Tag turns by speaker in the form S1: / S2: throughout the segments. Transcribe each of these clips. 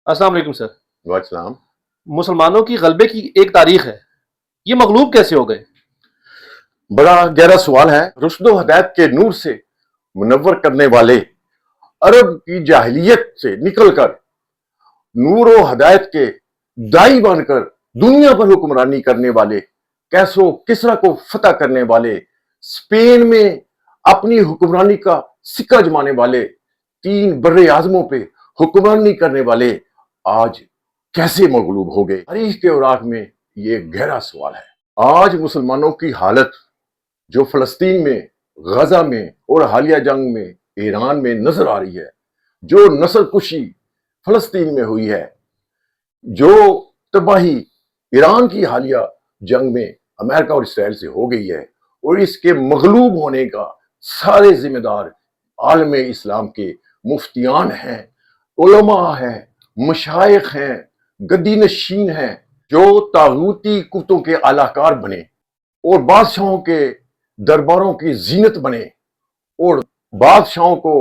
S1: السلام علیکم سر۔
S2: وعلیکم
S1: مسلمانوں کی غلبے کی ایک تاریخ ہے، یہ مغلوب کیسے ہو گئے؟
S2: بڑا گہرا سوال ہے۔ رشد و ہدایت کے نور سے منور کرنے والے، عرب کی جاہلیت سے نکل کر نور و ہدایت کے دائی بن کر دنیا پر حکمرانی کرنے والے، کیسو کسرا کو فتح کرنے والے، اسپین میں اپنی حکمرانی کا سکہ جمانے والے، 3 بر اعظموں پہ حکمرانی کرنے والے آج کیسے مغلوب ہو گئے؟ تاریخ کے اوراق میں یہ گہرا سوال ہے۔ آج مسلمانوں کی حالت جو فلسطین میں، غزہ میں اور حالیہ جنگ میں ایران میں نظر آ رہی ہے، جو نسل کشی فلسطین میں ہوئی ہے، جو تباہی ایران کی حالیہ جنگ میں امریکہ اور اسرائیل سے ہو گئی ہے، اور اس کے مغلوب ہونے کا سارے ذمہ دار عالم اسلام کے مفتیان ہیں، علماء ہیں، مشائخ ہیں، گدی نشین ہیں، جو طاغوتی قوتوں کے اعلی کار بنے اور بادشاہوں کے درباروں کی زینت بنے، اور بادشاہوں کو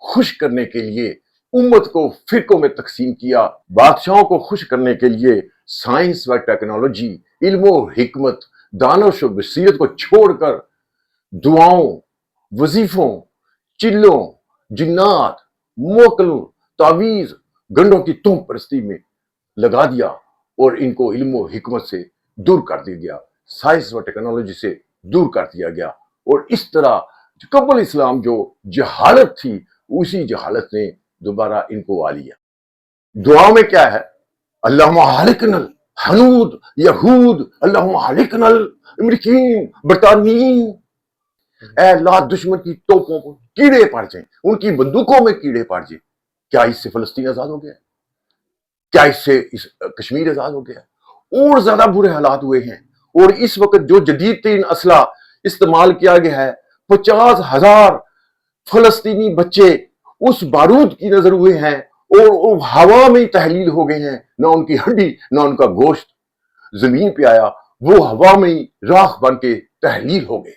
S2: خوش کرنے کے لیے امت کو فرقوں میں تقسیم کیا، بادشاہوں کو خوش کرنے کے لیے سائنس و ٹیکنالوجی، علم و حکمت، دانش و بصیرت کو چھوڑ کر دعاؤں، وظیفوں، چلوں، جنات، موکلوں، تعویذ، گنڈوں کی تم پرستی میں لگا دیا، اور ان کو علم و حکمت سے دور کر دیا گیا، سائنس و ٹیکنالوجی سے دور کر دیا گیا، اور اس طرح قبل اسلام جو جہالت تھی، اسی جہالت نے دوبارہ ان کو آ لیا۔ دعاؤں میں کیا ہے؟ اللہم حالکنا الحنود یہود، اللہم حالکنا الامریکین برطانوین، اے اللہ دشمن کی توپوں کو کیڑے پڑ جائیں، ان کی بندوقوں میں کیڑے پڑ جائیں۔ کیا اس سے فلسطین آزاد ہو گیا؟ کیا اس سے کشمیر آزاد ہو گیا؟ اور زیادہ برے حالات ہوئے ہیں، اور اس وقت جو جدید ترین اسلحہ استعمال کیا گیا ہے، 50,000 فلسطینی بچے اس بارود کی نظر ہوئے ہیں، اور ہوا میں تحلیل ہو گئے ہیں، نہ ان کی ہڈی نہ ان کا گوشت زمین پہ آیا، وہ ہوا میں راکھ بن کے تحلیل ہو گئے۔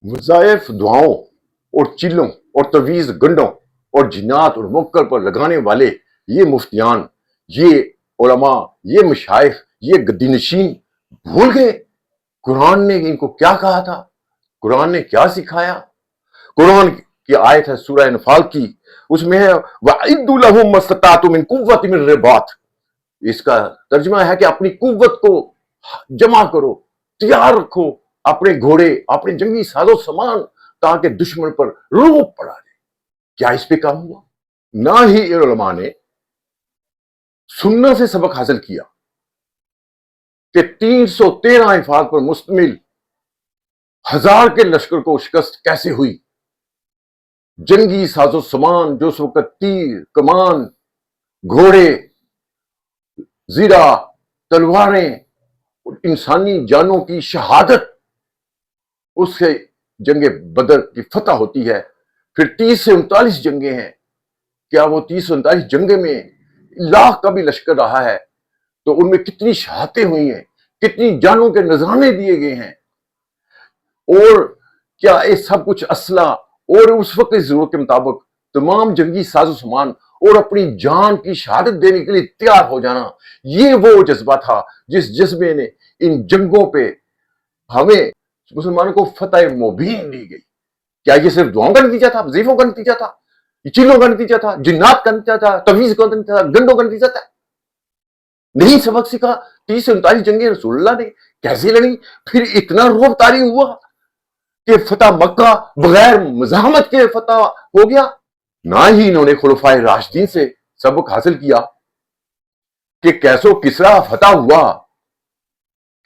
S2: وظائف دعاؤں اور چلوں اور تعویذ گنڈوں اور جنات اور موکل پر لگانے والے یہ مفتیان، یہ علماء، یہ مشائخ، یہ گدی نشین بھول گئے قرآن نے ان کو کیا کہا تھا، قرآن نے کیا سکھایا۔ قرآن کی آیت ہے سورہ انفال کی، اس میں ہے وَأَعِدُّوا لَهُم مَّا اسْتَطَعْتُم مِّن قُوَّةٍ مِّن رِّبَاطٍ، اس کا ترجمہ ہے کہ اپنی قوت کو جمع کرو، تیار رکھو اپنے گھوڑے، اپنے جنگی ساز و سامان، تاکہ دشمن پر روب پڑا جائے۔ کیا اس پہ کام ہوا؟ نہ ہی علماء نے سنت سے سبق حاصل کیا کہ 313 افراد پر مشتمل 1000 کے لشکر کو شکست کیسے ہوئی۔ جنگی ساز و سامان جو اس وقت تیر، کمان، گھوڑے، زیرہ، تلواریں، انسانی جانوں کی شہادت، اس سے جنگ بدر کی فتح ہوتی ہے۔ پھر 30 سے 39 جنگیں ہیں، کیا وہ 30 سے 39 جنگیں میں لاکھ کا بھی لشکر رہا ہے تو ان میں کتنی شہادتیں ہوئی ہیں، کتنی جانوں کے نذرانے دیے گئے ہیں، اور کیا یہ سب کچھ اسلحہ اور اس وقت کی ضرورت کے مطابق تمام جنگی ساز و سامان اور اپنی جان کی شہادت دینے کے لیے تیار ہو جانا، یہ وہ جذبہ تھا جس جذبے نے ان جنگوں پہ ہمیں مسلمانوں کو فتح مبین دی گئی۔ کیا یہ صرف دعاؤں کا نتیجہ تھا، وظیفوں کا نتیجہ تھا، یہ چیلوں کا نتیجہ تھا، جنات کا نتیجہ تھا، تعویذ کا نتیجہ تھا، گنڈوں کا نتیجہ تھا؟ نہیں سبق سیکھا۔ 30 سے 39 جنگیں رسول اللہ نے کیسے لڑی؟ پھر اتنا رعب طاری ہوا کہ فتح مکہ بغیر مزاحمت کے فتح ہو گیا۔ نہ ہی انہوں نے خلفائے راشدین سے سبق حاصل کیا کہ کیسو کسرا فتح ہوا،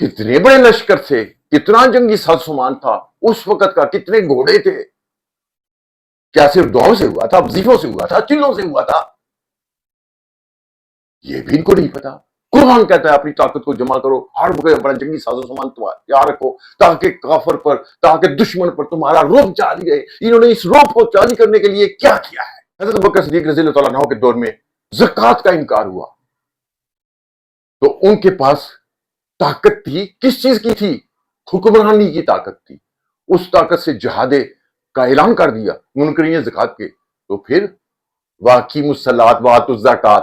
S2: کتنے بڑے لشکر تھے، کتنا جنگی ساز سامان تھا اس وقت کا، کتنے گھوڑے تھے۔ کیا صرف دعاؤں سے ہوا تھا، وظیفوں سے ہوا تھا، چلوں سے ہوا تھا؟ یہ بھی ان کو نہیں پتا۔ قرآن کہتا ہے اپنی طاقت کو جمع کرو، ہر وقت بڑا جنگی ساز و سامان تیار رکھو، تاکہ کافر پر، تاکہ دشمن پر تمہارا رعب جاری رہے۔ انہوں نے اس رعب کو جاری کرنے کے لیے کیا کیا ہے؟ حضرت ابوبکر صدیق رضی اللہ تعالیٰ عنہ کے دور میں زکوٰۃ کا انکار ہوا تو ان کے پاس طاقت تھی، کس چیز کی تھی؟ حکمرانی کی طاقت تھی۔ اس طاقت سے جہاد کا اعلان کر دیا منکرین زکوٰۃ کے، تو پھر وَأَقِیمُوا الصَّلَاةَ وَآتُوا الزَّکَاةَ،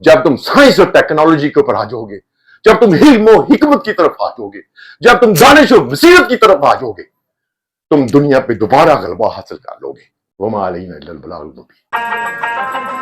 S2: جب تم سائنس اور ٹیکنالوجی کے اوپر آ جاؤ گے، جب تم علم و حکمت کی طرف آ جاؤ گے، جب تم دانش و بصیرت کی طرف آ جاؤ گے، تم دنیا پہ دوبارہ غلبہ حاصل کر لو گے۔ وما علینا الا البلاغ المبین۔